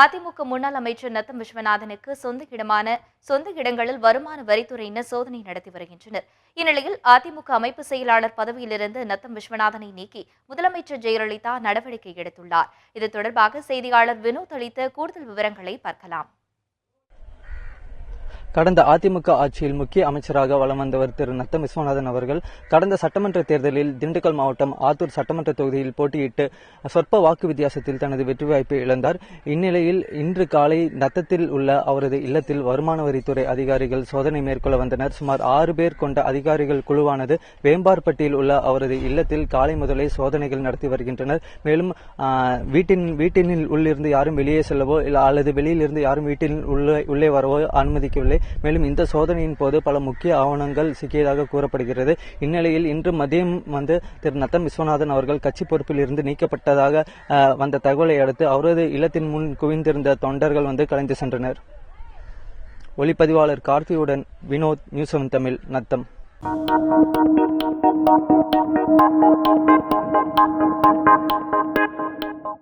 அதிமுக முன்னாள் அமைச்சர் நத்தம் விஸ்வநாதனுக்கு சொந்த இடங்களில் வருமான வரித்துறையினர் சோதனை நடத்தி வருகின்றனர். இந்நிலையில் அதிமுக அமைப்பு செயலாளர் பதவியிலிருந்து நத்தம் விஸ்வநாதனை நீக்கி முதலமைச்சர் ஜெயலலிதா நடவடிக்கை எடுத்துள்ளார். இது தொடர்பாக செய்தியாளர் வினோத் அளித்த கூடுதல் விவரங்களை பார்க்கலாம். கடந்த அதிமுக ஆட்சியில் முக்கிய அமைச்சராக வலம் வந்தவர் திரு நத்தம் விஸ்வநாதன் அவர்கள் கடந்த சட்டமன்ற தேர்தலில் திண்டுக்கல் மாவட்டம் ஆத்தூர் சட்டமன்ற தொகுதியில் போட்டியிட்டு சொற்ப வாக்கு வித்தியாசத்தில் தனது வெற்றி வாய்ப்பை இழந்தார். இந்நிலையில் இன்று காலை நத்தத்தில் உள்ள அவரது இல்லத்தில் வருமான வரித்துறை அதிகாரிகள் சோதனை மேற்கொள்ள வந்தனர். சுமார் 6 பேர் கொண்ட அதிகாரிகள் குழுவானது வேம்பார்பட்டியில் உள்ள அவரது இல்லத்தில் காலை முதலே சோதனைகள் நடத்தி வருகின்றனர். மேலும் வீட்டின் உள்ளிருந்து யாரும் வெளியே செல்லவோ அல்லது வெளியிலிருந்து யாரும் வீட்டில் உள்ளே வரவோ அனுமதிக்கவில்லை. மேலும் இந்த சோதனையின் போது பல முக்கிய ஆவணங்கள் சிக்கியதாக கூறப்படுகிறது. இந்நிலையில் இன்று மதியம் திரு நத்தம் விஸ்வநாதன் அவர்கள் கட்சி பொறுப்பில் இருந்து நீக்கப்பட்டதாக வந்த தகவலை அடுத்து அவரது இல்லத்தின் முன் குவிந்திருந்த தொண்டர்கள் கலைந்து சென்றனர். ஒளிப்பதிவாளர் கார்த்தியுடன் வினோத், நியூஸ் 7 தமிழ், நத்தம்.